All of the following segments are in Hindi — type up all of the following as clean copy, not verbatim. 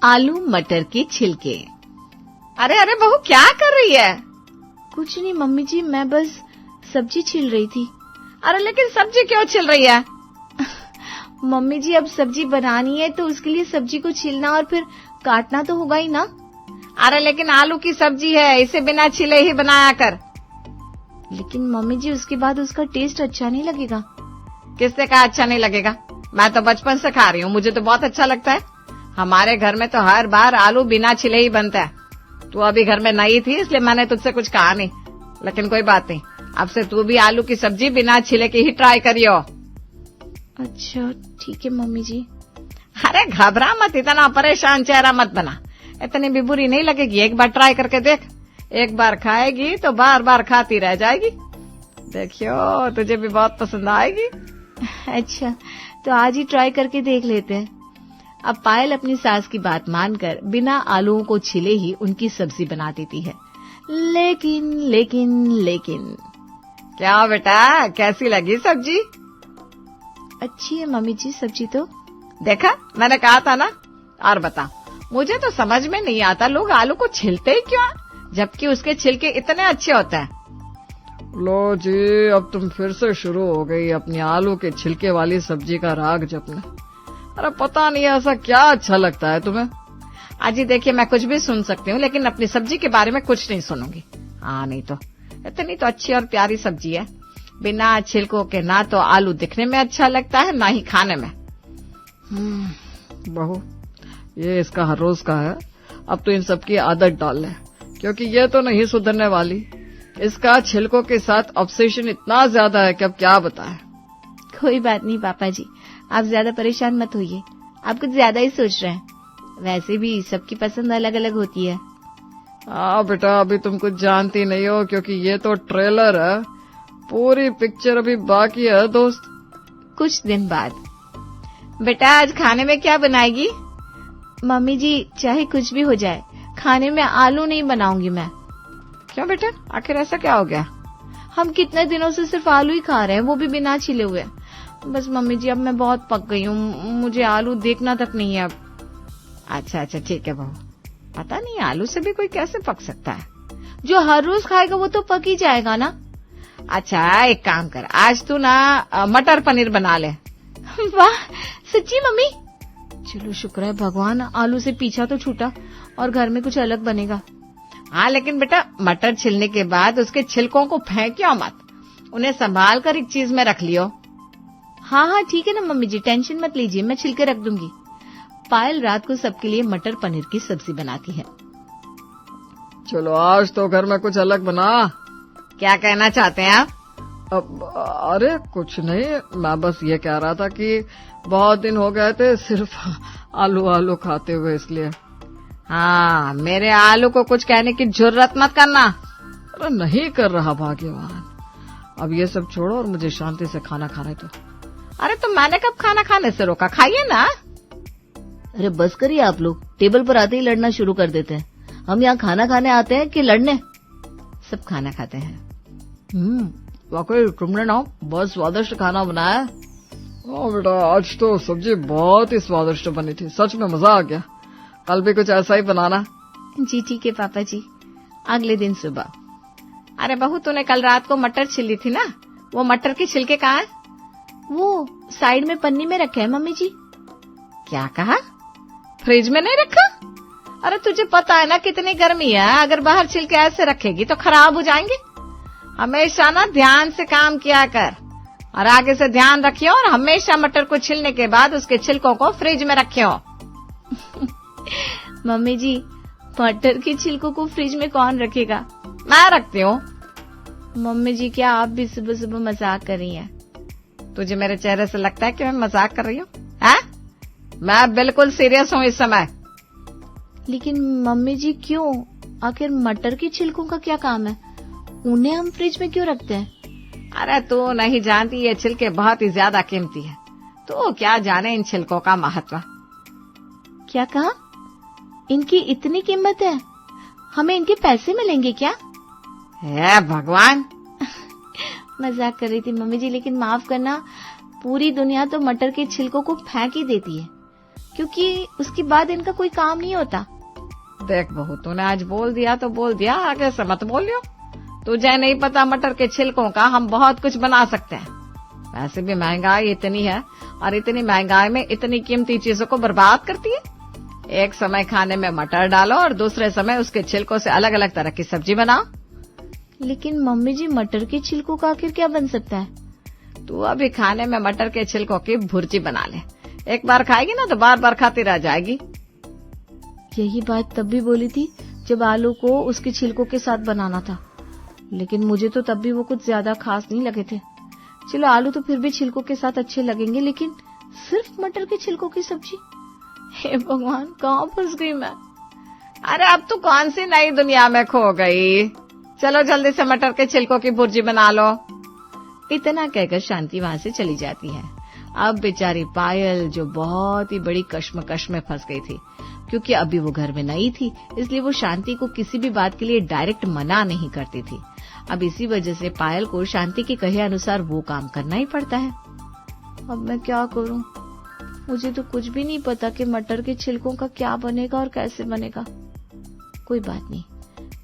आलू मटर के छिलके। अरे अरे बहू क्या कर रही है? कुछ नहीं मम्मी जी, मैं बस सब्जी छील रही थी। अरे लेकिन सब्जी क्यों छिल रही है? मम्मी जी अब सब्जी बनानी है तो उसके लिए सब्जी को छीलना और फिर काटना तो होगा ही ना। अरे लेकिन आलू की सब्जी है, इसे बिना छिले ही बनाया कर। लेकिन मम्मी जी उसके बाद उसका टेस्ट अच्छा नहीं लगेगा। किसने कहा अच्छा नहीं लगेगा? मैं तो बचपन से खा रही हूँ, मुझे तो बहुत अच्छा लगता है। हमारे घर में तो हर बार आलू बिना छिले ही बनता है। तू अभी घर में नई थी इसलिए मैंने तुझसे कुछ कहा नहीं, लेकिन कोई बात नहीं, अब से तू भी आलू की सब्जी बिना छिले की ही ट्राई करियो। अच्छा ठीक है मम्मी जी। अरे घबरा मत, इतना परेशान चेहरा मत बना, इतनी भी बुरी नहीं लगेगी। एक बार ट्राई करके देख, एक बार खाएगी तो बार बार खाती रह जाएगी। देखियो तुझे भी बहुत पसंद आएगी। अच्छा तो आज ही ट्राई करके देख लेते हैं। अब पायल अपनी सास की बात मानकर बिना आलूओं को छिले ही उनकी सब्जी बना देती है। लेकिन लेकिन लेकिन क्या बेटा, कैसी लगी सब्जी? अच्छी है मम्मी जी सब्जी तो। देखा, मैंने कहा था ना। और बता, मुझे तो समझ में नहीं आता लोग आलू को छिलते ही क्यों, जबकि उसके छिलके इतने अच्छे होते हैं। लो जी, अब तुम फिर से शुरू हो गई अपनी आलू के छिलके वाली सब्जी का राग जपना। अरे पता नहीं ऐसा क्या अच्छा लगता है तुम्हें। अजी देखिए, मैं कुछ भी सुन सकती हूँ लेकिन अपनी सब्जी के बारे में कुछ नहीं सुनूंगी। हाँ नहीं तो, इतनी तो अच्छी और प्यारी सब्जी है, बिना छिलकों के ना तो आलू दिखने में अच्छा लगता है ना ही खाने में। बहू, ये इसका हर रोज का है, अब तो इन सबकी आदत डाल ले, क्योंकि ये तो नहीं सुधरने वाली। इसका छिलकों के साथ ऑब्सेशन इतना ज्यादा है कि अब क्या बताएं। कोई बात नहीं पापा जी, आप ज्यादा परेशान मत होइए, आप कुछ ज्यादा ही सोच रहे हैं। वैसे भी सबकी पसंद अलग अलग होती है। हाँ बेटा, अभी तुम कुछ जानती नहीं हो, क्योंकि ये तो ट्रेलर है, पूरी पिक्चर अभी बाकी है दोस्त। कुछ दिन बाद। बेटा आज खाने में क्या बनाएगी? मम्मी जी चाहे कुछ भी हो जाए, खाने में आलू नहीं बनाऊंगी मैं। क्यों बेटा, आखिर ऐसा क्या हो गया? हम कितने दिनों से सिर्फ आलू ही खा रहे हैं, वो भी बिना छिले हुए। बस मम्मी जी अब मैं बहुत पक गई हूँ, मुझे आलू देखना तक नहीं है अब। अच्छा अच्छा ठीक है बहू, पता नहीं आलू से भी कोई कैसे पक सकता है। जो हर रोज खाएगा वो तो पक ही जाएगा ना। अच्छा एक काम कर, आज तू ना मटर पनीर बना ले। वाह सच्ची मम्मी? चलो शुक्र है भगवान, आलू से पीछा तो छूटा और घर में कुछ अलग बनेगा। हाँ लेकिन बेटा, मटर छिलने के बाद उसके छिलकों को फेंकियो मत, उन्हें संभाल कर एक चीज में रख लियो। हाँ हाँ ठीक है ना मम्मी जी, टेंशन मत लीजिए, मैं छिल के रख दूंगी। पायल रात को सबके लिए मटर पनीर की सब्जी बनाती है। चलो आज तो घर में कुछ अलग बना। क्या कहना चाहते हैं आप? अरे कुछ नहीं, मैं बस ये कह रहा था कि बहुत दिन हो गए थे सिर्फ आलू आलू खाते हुए, इसलिए। हाँ, मेरे आलू को कुछ कहने की जरूरत मत करना। अरे नहीं कर रहा भाग्यवान, अब ये सब छोड़ो और मुझे शांति से खाना खाने दो। अरे तो मैंने कब खाना खाने से रोका, खाइए ना। अरे बस करिए आप लोग, टेबल पर आते ही लड़ना शुरू कर देते हैं। हम यहाँ खाना खाने आते हैं कि लड़ने? सब खाना खाते हैं। वाकई तुमने ना बहुत स्वादिष्ट खाना बनाया है। ओ बेटा, आज तो सब्जी बहुत ही स्वादिष्ट बनी थी, सच में मजा आ गया। कल भी कुछ ऐसा ही बनाना। जी ठीक है पापा जी। अगले दिन सुबह। अरे बहू, तूने कल रात को मटर छिली थी ना, वो मटर के छिलके कहाँ हैं? वो साइड में पन्नी में रखे हैं मम्मी जी। क्या कहा? फ्रिज में नहीं रखा? अरे तुझे पता है ना कितनी गर्मी है, अगर बाहर छिलके ऐसे रखेगी तो खराब हो जाएंगे। हमेशा ना ध्यान से काम किया कर, और आगे से ध्यान रखियो, और हमेशा मटर को छिलने के बाद उसके छिलकों को फ्रिज में रखियो। मम्मी जी मटर के छिलकों को फ्रिज में कौन रखेगा? मैं रखती हूँ। मम्मी जी क्या आप भी सुबह सुबह मजाक कर रही हैं? तुझे मेरे चेहरे से लगता है कि मैं मजाक कर रही हूँ? मैं बिल्कुल सीरियस हूँ इस समय। लेकिन मम्मी जी क्यों? आखिर मटर के छिलकों का क्या काम है? उन्हें हम फ्रिज में क्यों रखते हैं? अरे तू नहीं जानती, ये छिलके बहुत ही ज्यादा कीमती है। तो क्या जाने इन छिलकों का महत्व। क्या कहा? इनकी इतनी कीमत है? हमें इनके पैसे मिलेंगे क्या? हे भगवान। मजाक कर रही थी मम्मी जी, लेकिन माफ करना, पूरी दुनिया तो मटर के छिलकों को फेंक ही देती है। क्योंकि उसके बाद इनका कोई काम नहीं होता। देख बहू, तूने आज बोल दिया तो बोल दिया, आगे से मत बोलियो। तुझे नहीं पता मटर के छिलकों का हम बहुत कुछ बना सकते हैं। वैसे भी महंगाई इतनी है और इतनी महंगाई में इतनी कीमती चीजों को बर्बाद करती है। एक समय खाने में मटर डालो और दूसरे समय उसके छिलकों से अलग अलग तरह की सब्जी बनाओ। लेकिन मम्मी जी, मटर के छिलकों का आखिर क्या बन सकता है? तू अभी खाने में मटर के छिलकों की भुर्जी बना ले। एक बार खाएगी ना तो बार बार खाती रह जाएगी। यही बात तब भी बोली थी जब आलू को उसके छिलकों के साथ बनाना था, लेकिन मुझे तो तब भी वो कुछ ज्यादा खास नहीं लगे थे। चलो, आलू तो फिर भी छिलकों के साथ अच्छे लगेंगे, लेकिन सिर्फ मटर के छिलकों की सब्जी? हे भगवान, कहाँ फंस गई मैं। अरे अब तू कौन सी नई दुनिया में खो गई। चलो जल्दी से मटर के छिलकों की भुर्जी बना लो। इतना कहकर शांति वहां से चली जाती है। अब बेचारी पायल, जो बहुत ही बड़ी कश्मकश में फंस गई थी, क्योंकि अभी वो घर में नई थी, इसलिए वो शांति को किसी भी बात के लिए डायरेक्ट मना नहीं करती थी। अब इसी वजह से पायल को शांति के कहे अनुसार वो काम करना ही पड़ता है। अब मैं क्या करूं? मुझे तो कुछ भी नहीं पता कि मटर के छिलकों का क्या बनेगा और कैसे बनेगा। कोई बात नहीं,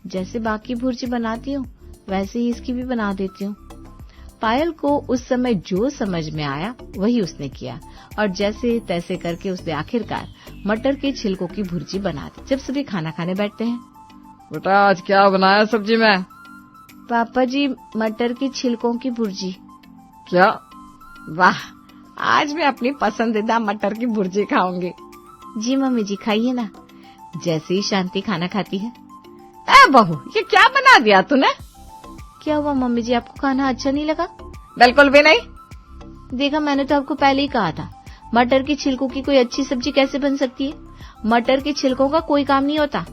जैसे बाकी भुर्जी बनाती हूँ वैसे ही इसकी भी बना देती हूँ। पायल को उस समय जो समझ में आया वही उसने किया और जैसे तैसे करके उसने आखिरकार मटर के छिलकों की भुर्जी बना दी। जब सभी खाना खाने बैठते हैं, बेटा आज क्या बनाया सब्जी में? पापा जी, मटर के छिलकों की भुर्जी। क्या? वाह, आज मैं अपनी पसंदीदा मटर की भुर्जी खाऊंगी। जी मम्मी जी, खाइए ना। जैसे ही शांति खाना खाती है, ए बहू, ये क्या बना दिया तूने? क्या हुआ मम्मी जी, आपको खाना अच्छा नहीं लगा? बिल्कुल भी नहीं। देखा, मैंने तो आपको पहले ही कहा था, मटर के छिलकों की कोई अच्छी सब्जी कैसे बन सकती है? मटर के छिलकों का कोई काम नहीं होता।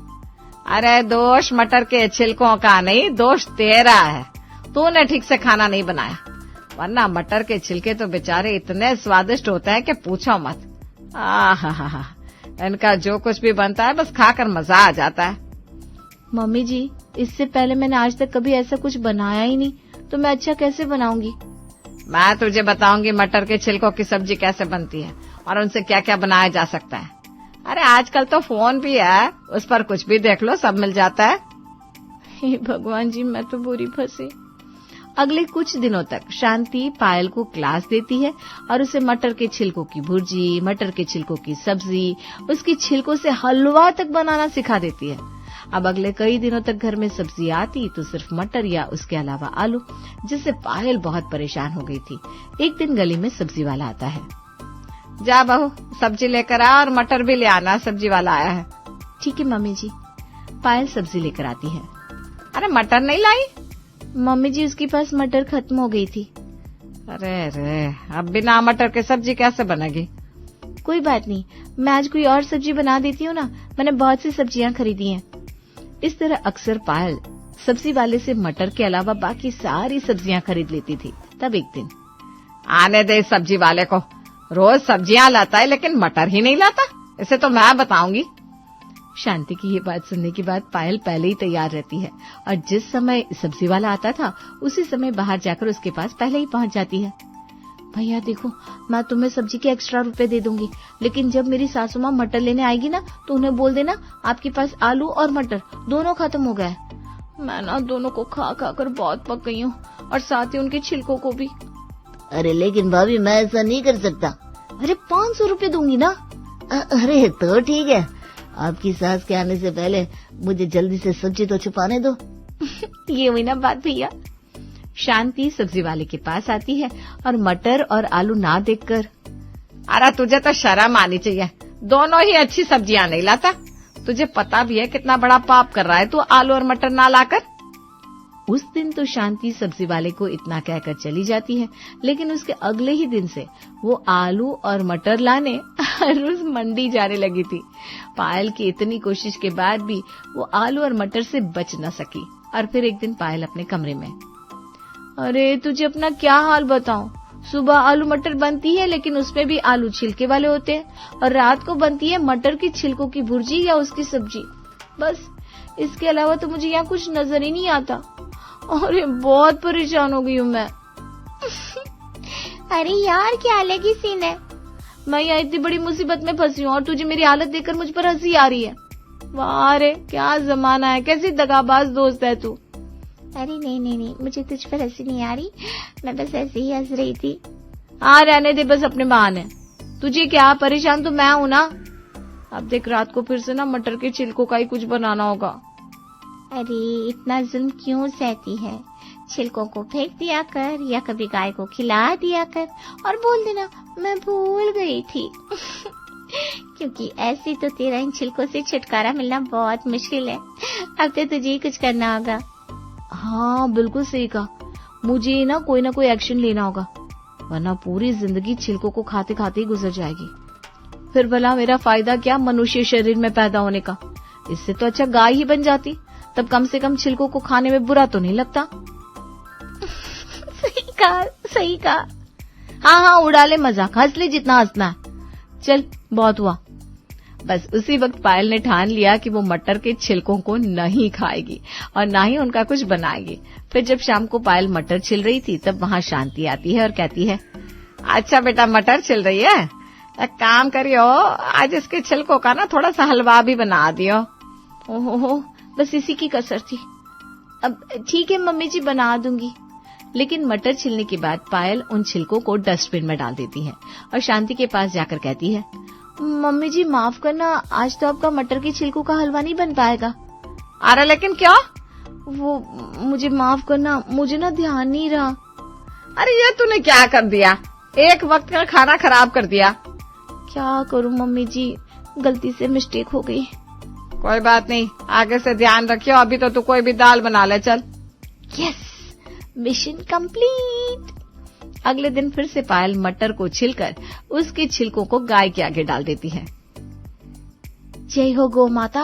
अरे दोष मटर के छिलकों का नहीं, दोष तेरा है। तूने ठीक से खाना नहीं बनाया, वरना मटर के छिलके तो बेचारे इतने स्वादिष्ट होते हैं कि पूछो मत। आहा, इनका जो कुछ भी बनता है बस खाकर मजा आ जाता है। मम्मी जी, इससे पहले मैंने आज तक कभी ऐसा कुछ बनाया ही नहीं, तो मैं अच्छा कैसे बनाऊंगी? मैं तुझे बताऊंगी मटर के छिलकों की सब्जी कैसे बनती है और उनसे क्या क्या बनाया जा सकता है। अरे आजकल तो फोन भी है, उस पर कुछ भी देख लो, सब मिल जाता है। हे भगवान जी, मैं तो बुरी फंसी। अगले कुछ दिनों तक शांति पायल को क्लास देती है और उसे मटर के छिलकों की भुर्जी, मटर के छिलकों की सब्जी, उसकी छिलकों से हलवा तक बनाना सिखा देती है। अब अगले कई दिनों तक घर में सब्जी आती तो सिर्फ मटर या उसके अलावा आलू, जिससे पायल बहुत परेशान हो गई थी। एक दिन गली में सब्जी वाला आता है। जा बहू, सब्जी लेकर आ और मटर भी ले आना, सब्जी वाला आया है। ठीक है मम्मी जी। पायल सब्जी लेकर आती है। अरे मटर नहीं लाई? मम्मी जी, उसके पास मटर खत्म हो गई थी। अरे अब बिना मटर के सब्जी कैसे बनेगी? कोई बात नहीं, मैं आज कोई और सब्जी बना देती हूँ ना, मैंने बहुत सी सब्जियाँ खरीदी हैं। इस तरह अक्सर पायल सब्जी वाले से मटर के अलावा बाकी सारी सब्जियाँ खरीद लेती थी। तब एक दिन, आने दे सब्जी वाले को, रोज सब्जियाँ लाता है लेकिन मटर ही नहीं लाता, इसे तो मैं बताऊंगी। शांति की ये बात सुनने के बाद पायल पहले ही तैयार रहती है और जिस समय सब्जी वाला आता था उसी समय बाहर जाकर उसके पास पहले ही पहुंच जाती है। भैया देखो, मैं तुम्हें सब्जी के एक्स्ट्रा रुपए दे दूंगी, लेकिन जब मेरी सासू माँ मटर लेने आएगी ना तो उन्हें बोल देना आपके पास आलू और मटर दोनों खत्म हो गए। मैं ना दोनों को खा खा कर बहुत पक गई हूँ और साथ ही उनके छिलकों को भी। अरे लेकिन भाभी, मैं ऐसा नहीं कर सकता। अरे 500 रुपए दूंगी ना। अरे तो ठीक है, आपकी सास के आने से पहले मुझे जल्दी से सब्जी तो छुपाने दो। ये हुई ना बात भैया। शांति सब्जी वाले के पास आती है और मटर और आलू ना देखकर, अरे तुझे तो शर्म आनी चाहिए, दोनों ही अच्छी सब्जियां नहीं लाता। तुझे पता भी है कितना बड़ा पाप कर रहा है तू आलू और मटर ना लाकर। उस दिन तो शांति सब्जी वाले को इतना कहकर चली जाती है, लेकिन उसके अगले ही दिन से वो आलू और मटर लाने हर रोज मंडी जाने लगी थी। पायल की इतनी कोशिश के बाद भी वो आलू और मटर से बच न सकी और फिर एक दिन पायल अपने कमरे में, अरे तुझे अपना क्या हाल बताऊं, सुबह आलू मटर बनती है लेकिन उसमें भी आलू छिलके वाले होते हैं और रात को बनती है मटर की छिलकों की भुर्जी या उसकी सब्जी। बस इसके अलावा तो मुझे यहाँ कुछ नजर ही नहीं आता। अरे बहुत परेशान हो गई हूँ मैं। अरे यार, क्या अलग ही सीन है। मैं यहाँ इतनी बड़ी मुसीबत में फंसी हूँ और तुझे मेरी हालत देखकर मुझ पर हंसी आ रही है। वाह रे, क्या जमाना है, कैसी दगाबाज दोस्त है तू। अरे नहीं, मुझे तुझ पर हंसी नहीं आ रही, मैं बस ऐसे ही हंस रही थी। हाँ, रहने दे बस अपने बहाने। तुझे क्या, परेशान तो मैं हूँ ना। अब देख, रात को फिर से ना मटर के छिलकों का ही कुछ बनाना होगा। अरे इतना जुल्म क्यों सहती है? छिलकों को फेंक दिया कर या कभी गाय को खिला दिया कर और बोल देना मैं भूल गई थी। क्योंकि ऐसे तो तेरा इन छिलकों से छुटकारा मिलना बहुत मुश्किल है। अब तो तुझे ही कुछ करना होगा। हाँ, बिल्कुल सही कहा। मुझे ना कोई एक्शन लेना होगा, वरना पूरी जिंदगी छिलकों को खाते खाते ही गुजर जाएगी। फिर भला मेरा फायदा क्या मनुष्य शरीर में पैदा होने का? इससे तो अच्छा गाय ही बन जाती, तब कम से कम छिलकों को खाने में बुरा तो नहीं लगता। सही कहा। हाँ, उड़ा ले मजाक, हंस ले जितना हंसना है। चल, बहुत हुआ। बस उसी वक्त पायल ने ठान लिया कि वो मटर के छिलकों को नहीं खाएगी और ना ही उनका कुछ बनाएगी। फिर जब शाम को पायल मटर छिल रही थी, तब वहाँ शांति आती है और कहती है, अच्छा बेटा, मटर छिल रही है, एक काम करियो, आज इसके छिलकों का ना थोड़ा सा हलवा भी बना दियो। ओहो, बस इसी की कसर थी। अब ठीक है मम्मी जी, बना दूंगी। लेकिन मटर छिलने के बाद पायल उन छिलकों को डस्टबिन में डाल देती है और शांति के पास जाकर कहती है, मम्मी जी माफ करना, आज तो आपका मटर के छिलकों का हलवा नहीं बन पाएगा। अरे लेकिन क्या? वो मुझे माफ करना, मुझे ना ध्यान नहीं रहा। अरे ये तूने क्या कर दिया, एक वक्त का खाना खराब कर दिया। क्या करूं मम्मी जी, गलती से मिस्टेक हो गई। कोई बात नहीं, आगे से ध्यान रखियो। अभी तो तू कोई भी दाल बना ले, चल। Yes, mission complete. अगले दिन फिर से पायल मटर को छिलकर उसके छिलकों को गाय के आगे डाल देती है। जय हो गौ माता,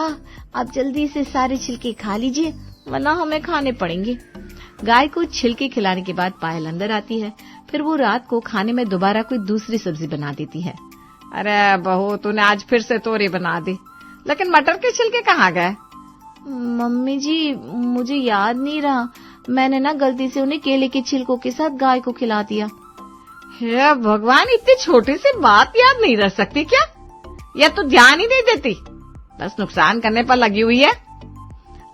आप जल्दी से सारे छिलके खा लीजिए, वरना हमें खाने पड़ेंगे। गाय को छिलके खिलाने के बाद पायल अंदर आती है। फिर वो रात को खाने में दोबारा कोई दूसरी सब्जी बना देती है। अरे बहू, तूने आज फिर से तोरी बना दी, लेकिन मटर के छिलके कहाँ गए? मम्मी जी, मुझे याद नहीं रहा, मैंने ना गलती से उन्हें केले के छिलकों के साथ गाय को खिला दिया। हे भगवान, इतनी छोटी सी बात याद नहीं रह सकती क्या? या तो ध्यान ही नहीं देती, बस नुकसान करने पर लगी हुई है।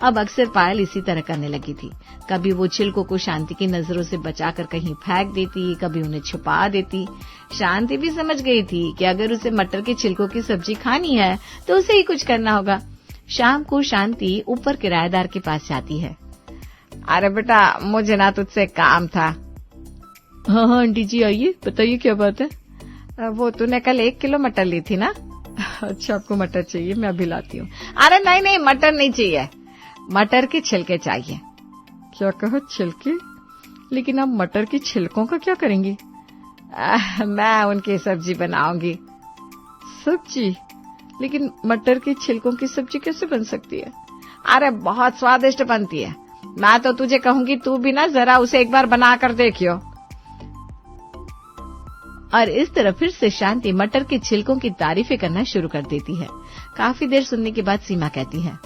अब अक्सर पायल इसी तरह करने लगी थी। कभी वो छिलकों को शांति की नजरों से बचाकर कहीं फेंक देती, कभी उन्हें छुपा देती। शांति भी समझ गई थी कि अगर उसे मटर के छिलकों की सब्जी खानी है तो उसे ही कुछ करना होगा। शाम को शांति ऊपर किराएदार के पास जाती है। अरे बेटा, मुझे ना तुझसे काम था। हाँ आंटी जी, आइए, बताइए क्या बात है। वो तूने कल 1 किलो मटर ली थी ना? अच्छा, आपको मटर चाहिए, मैं अभी लाती हूँ। अरे नहीं, मटर नहीं चाहिए, मटर के छिलके चाहिए। क्या कहा, छिलके? लेकिन आप मटर के छिलकों का क्या करेंगी? मैं उनकी सब्जी बनाऊंगी। सब्जी? लेकिन मटर के छिलकों की सब्जी कैसे बन सकती है? अरे बहुत स्वादिष्ट बनती है। मैं तो तुझे कहूंगी, तू भी ना जरा उसे एक बार बना कर देखियो। और इस तरह फिर से शांति मटर के छिलकों की तारीफें करना शुरू कर देती है। काफी देर सुनने के बाद सीमा कहती है,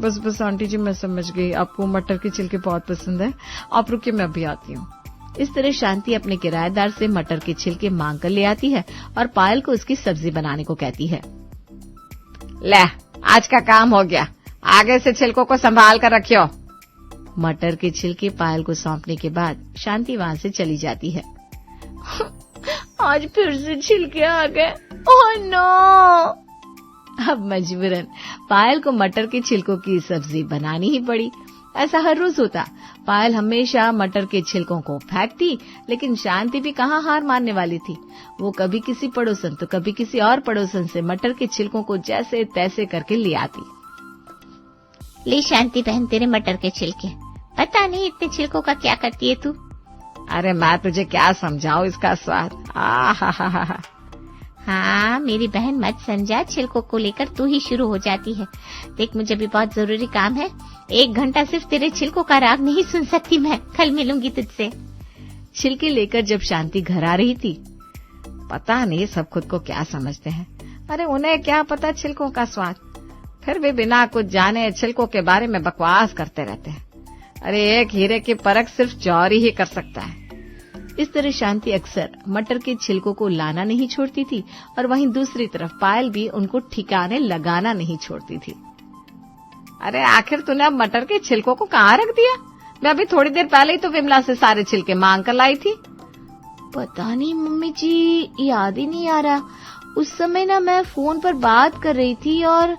बस आंटी जी, मैं समझ गई, आपको मटर के छिलके बहुत पसंद है, आप रुकिए, मैं अभी आती हूँ। इस तरह शांति अपने किराएदार से मटर के छिलके मांग कर ले आती है और पायल को उसकी सब्जी बनाने को कहती है। ले, आज का काम हो गया, आगे से छिलकों को संभाल कर रखियो। मटर के छिलके पायल को सौंपने के बाद शांति वहाँ से चली जाती है। आज फिर से छिलके आ गए, ओह नो। अब मजबूरन पायल को मटर के छिलकों की सब्जी बनानी ही पड़ी। ऐसा हर रोज होता। पायल हमेशा मटर के छिलकों को फेंकती, लेकिन शांति भी कहाँ हार मानने वाली थी। वो कभी किसी पड़ोसन तो कभी किसी और पड़ोसन से मटर के छिलकों को जैसे तैसे करके ले आती। ले शांति बहन, तेरे मटर के छिलके, पता नहीं इतने छिलकों का क्या करती है तू। अरे मैं तुझे क्या समझाऊं इसका स्वाद। हाँ मेरी बहन, मत समझा, छिलकों को लेकर तू ही शुरू हो जाती है। देख, मुझे भी बहुत जरूरी काम है, 1 घंटा सिर्फ तेरे छिलकों का राग नहीं सुन सकती मैं। कल मिलूंगी तुझसे। छिलके लेकर जब शांति घर आ रही थी, पता नहीं सब खुद को क्या समझते हैं। अरे उन्हें क्या पता छिलकों का स्वाद, फिर भी बिना कुछ जाने छिलकों के बारे में बकवास करते रहते हैं। अरे एक हीरे की परख सिर्फ जौहरी ही कर सकता है। इस तरह शांति अक्सर मटर के छिलकों को लाना नहीं छोड़ती थी और वहीं दूसरी तरफ पायल भी उनको ठिकाने लगाना नहीं छोड़ती थी। अरे आखिर तूने अब मटर के छिलकों को कहाँ रख दिया? मैं अभी थोड़ी देर पहले ही तो विमला से सारे छिलके मांग कर लाई थी। पता नहीं मम्मी जी, याद ही नहीं आ रहा। उस समय ना मैं फोन पर बात कर रही थी और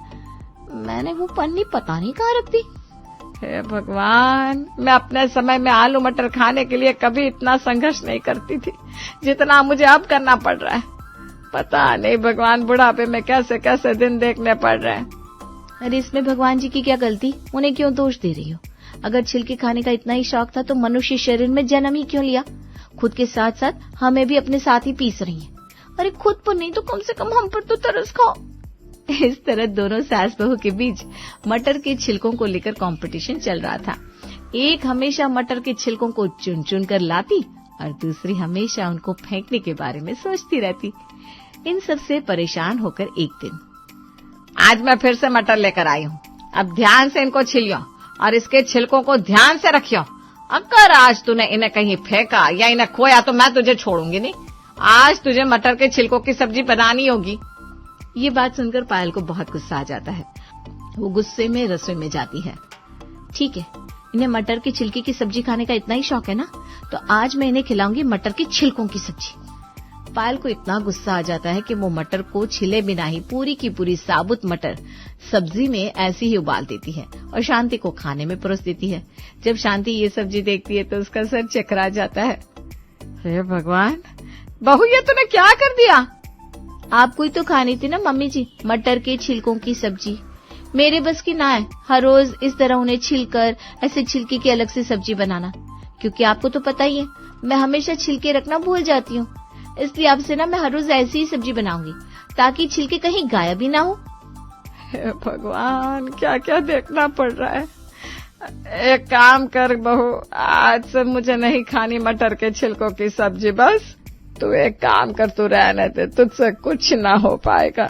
मैंने वो पन्नी पता नहीं कहाँ रख दी। हे भगवान, मैं अपने समय में आलू मटर खाने के लिए कभी इतना संघर्ष नहीं करती थी जितना मुझे अब करना पड़ रहा है। पता नहीं भगवान, बुढ़ापे में कैसे कैसे दिन देखने पड़ रहे हैं। अरे इसमें भगवान जी की क्या गलती? उन्हें क्यों दोष दे रही हो? अगर छिलके खाने का इतना ही शौक था तो मनुष्य शरीर में जन्म ही क्यों लिया? खुद के साथ साथ हमें भी अपने साथ ही पीस रही है। अरे खुद पर नहीं तो कम से कम हम पर तो तरस खाओ। इस तरह दोनों सास बहू के बीच मटर के छिलकों को लेकर कंपटीशन चल रहा था। एक हमेशा मटर के छिलकों को चुन चुन कर लाती और दूसरी हमेशा उनको फेंकने के बारे में सोचती रहती। इन सब से परेशान होकर एक दिन, आज मैं फिर से मटर लेकर आई हूँ। अब ध्यान से इनको छिलियो और इसके छिलकों को ध्यान से रखियो। अगर आज तूने इन्हें कहीं फेंका या इन्हें खोया तो मैं तुझे छोड़ूंगी नहीं। आज तुझे मटर के छिलकों की सब्जी बनानी होगी। ये बात सुनकर पायल को बहुत गुस्सा आ जाता है। वो गुस्से में रसोई में जाती है। ठीक है, इन्हें मटर के छिलके की सब्जी खाने का इतना ही शौक है ना, तो आज मैं इन्हें खिलाऊंगी मटर के छिलकों की सब्जी। पायल को इतना गुस्सा आ जाता है कि वो मटर को छिले बिना ही पूरी की पूरी साबुत मटर सब्जी में ऐसी ही उबाल देती है और शांति को खाने में परोस देती है। जब शांति ये सब्जी देखती है तो उसका सर चकरा जाता है। हे भगवान, बहू ये तूने क्या कर दिया? आपको ही तो खानी थी ना मम्मी जी मटर के छिलकों की सब्जी। मेरे बस की ना है हर रोज इस तरह उन्हें छिलकर ऐसे छिलके की अलग से सब्जी बनाना, क्योंकि आपको तो पता ही है मैं हमेशा छिलके रखना भूल जाती हूँ। इसलिए आपसे ना मैं हर रोज ऐसी ही सब्जी बनाऊंगी ताकि छिलके कहीं गायब ही ना हो। हे भगवान, क्या क्या देखना पड़ रहा है। एक काम कर बहू, आज से मुझे नहीं खानी मटर के छिलकों की सब्जी। बस तू एक काम कर, तू रहने दे, तुझसे कुछ ना हो पाएगा।